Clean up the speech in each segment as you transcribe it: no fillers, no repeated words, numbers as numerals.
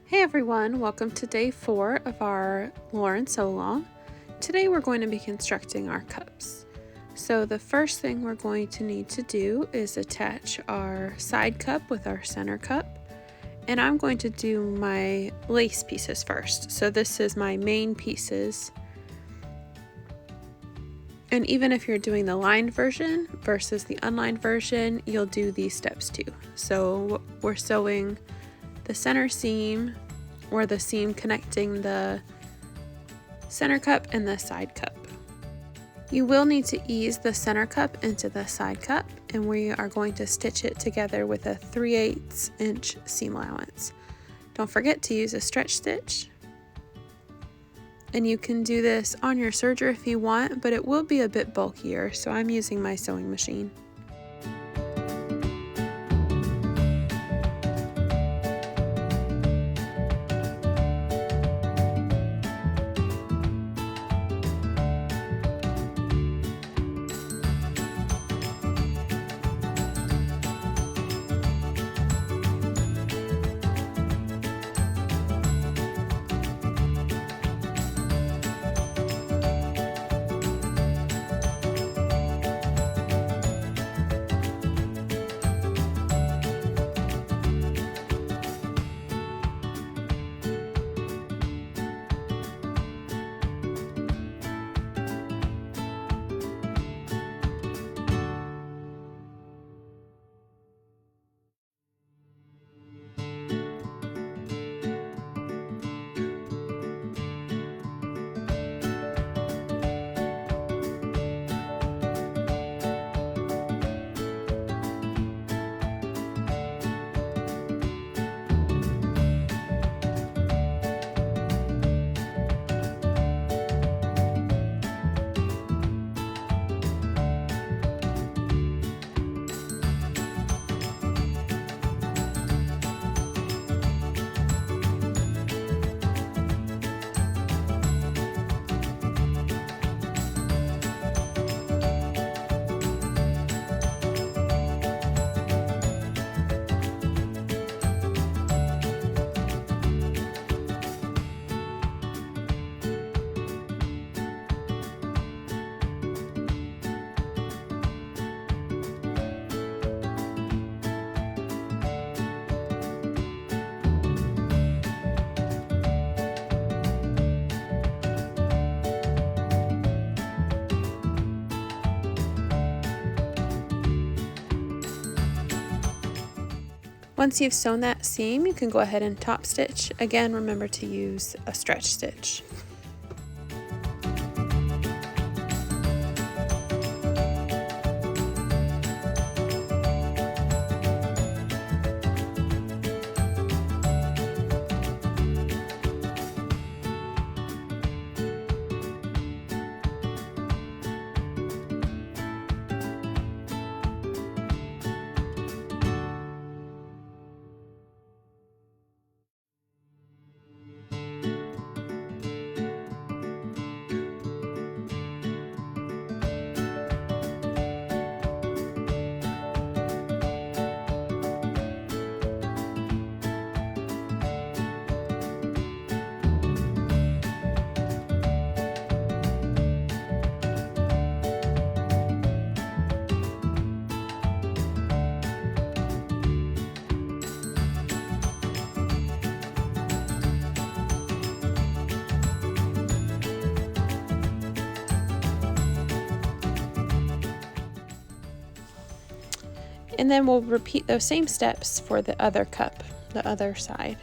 Hey everyone, welcome to day 4 of our Loren Sew-a-long. Today we're going to be constructing our cups. So the first thing we're going to need to do is attach our side cup with our center cup. And I'm going to do my lace pieces first. So this is my main pieces. And even if you're doing the lined version versus the unlined version, you'll do these steps too. So we're sewing the center seam, or the seam connecting the center cup and the side cup. You will need to ease the center cup into the side cup, and we are going to stitch it together with a 3/8 inch seam allowance. Don't forget to use a stretch stitch. And you can do this on your serger if you want, but it will be a bit bulkier, so I'm using my sewing machine. Once you've sewn that seam, you can go ahead and top stitch. Again, remember to use a stretch stitch. And then we'll repeat those same steps for the other cup, the other side.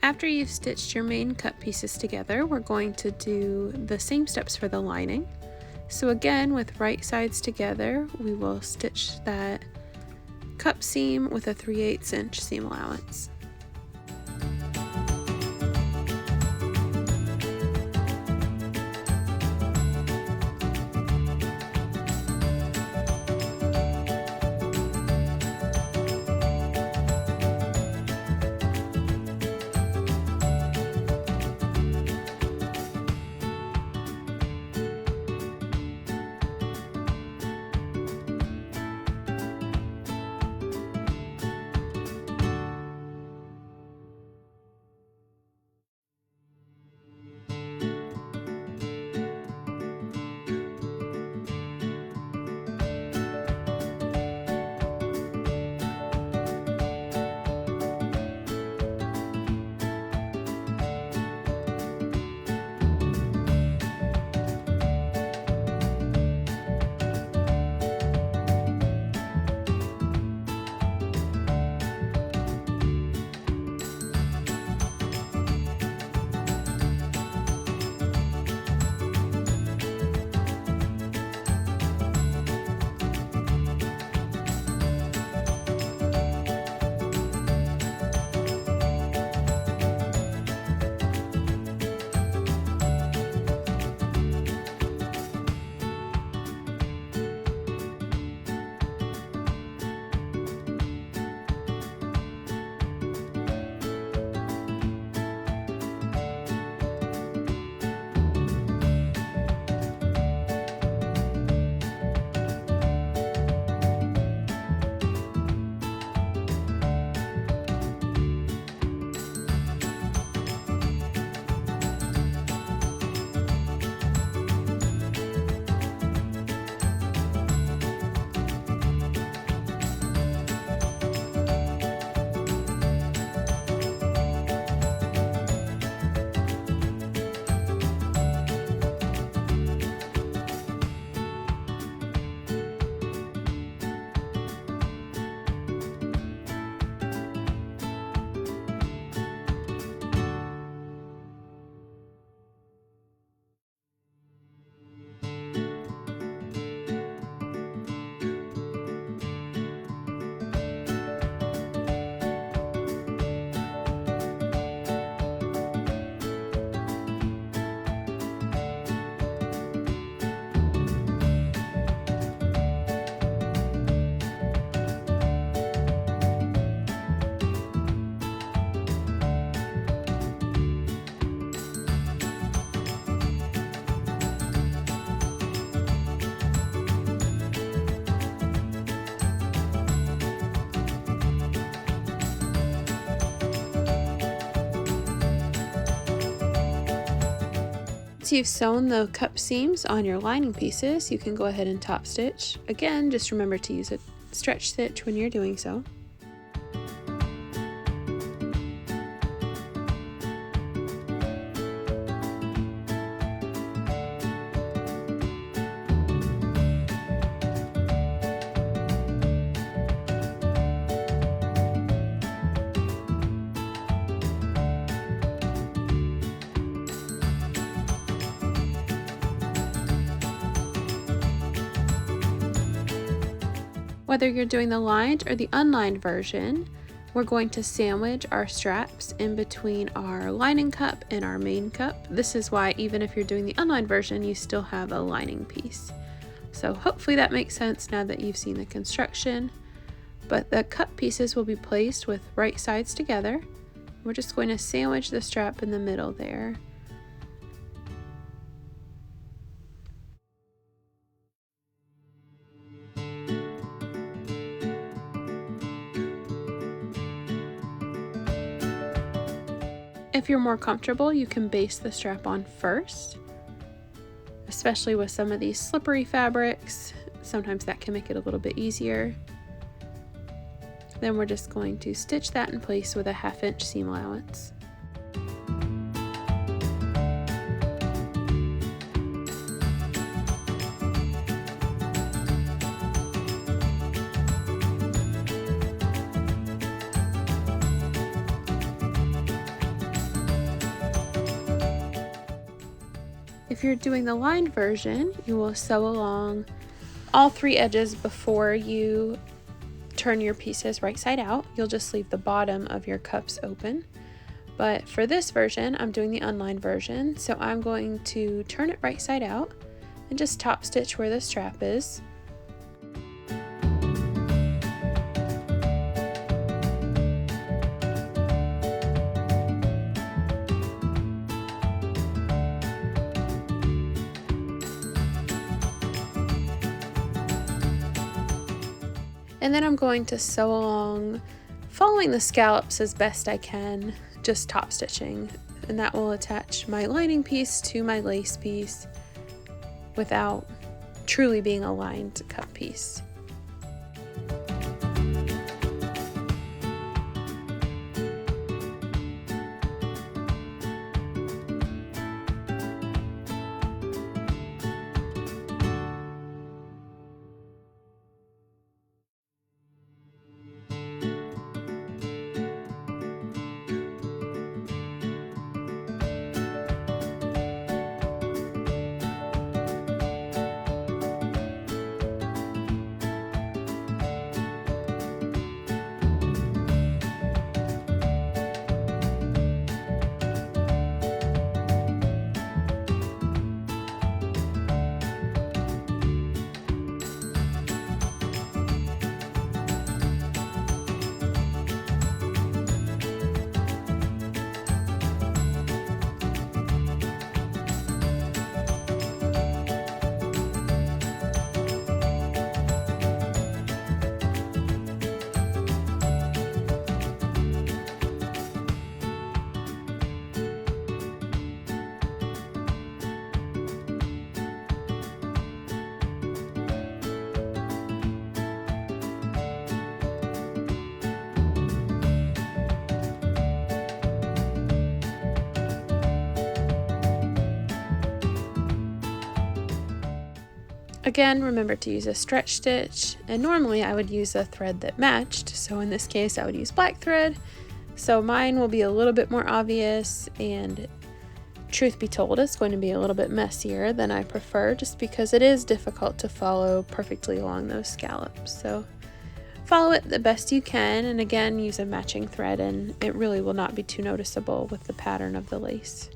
After you've stitched your main cup pieces together, we're going to do the same steps for the lining. So again, with right sides together, we will stitch that cup seam with a 3/8 inch seam allowance. Once you've sewn the cup seams on your lining pieces, you can go ahead and top stitch. Again, just remember to use a stretch stitch when you're doing so. Whether you're doing the lined or the unlined version, we're going to sandwich our straps in between our lining cup and our main cup. This is why even if you're doing the unlined version, you still have a lining piece. So hopefully that makes sense now that you've seen the construction. But the cup pieces will be placed with right sides together. We're just going to sandwich the strap in the middle there. If you're more comfortable, you can base the strap on first, especially with some of these slippery fabrics. Sometimes that can make it a little bit easier. Then we're just going to stitch that in place with a 1/2 inch seam allowance. If you're doing the lined version, you will sew along all 3 edges before you turn your pieces right side out. You'll just leave the bottom of your cups open. But for this version, I'm doing the unlined version, so I'm going to turn it right side out and just top stitch where the strap is. And then I'm going to sew along, following the scallops as best I can, just top stitching. And that will attach my lining piece to my lace piece without truly being a lined cup piece. Again, remember to use a stretch stitch, and normally I would use a thread that matched, so in this case I would use black thread. So mine will be a little bit more obvious, and truth be told, it's going to be a little bit messier than I prefer, just because it is difficult to follow perfectly along those scallops. So follow it the best you can, and again, use a matching thread, and it really will not be too noticeable with the pattern of the lace.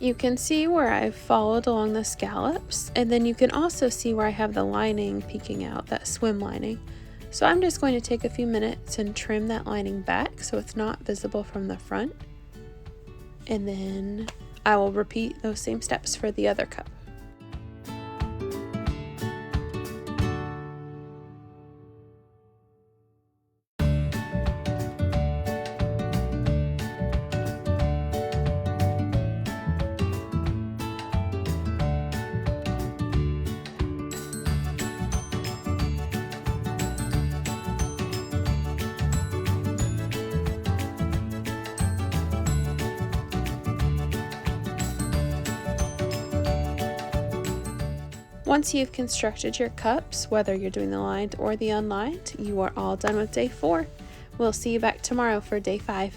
You can see where I've followed along the scallops, and then you can also see where I have the lining peeking out, that swim lining. So I'm just going to take a few minutes and trim that lining back so it's not visible from the front. And then I will repeat those same steps for the other cup. Once you've constructed your cups, whether you're doing the lined or the unlined, you are all done with day 4. We'll see you back tomorrow for day 5.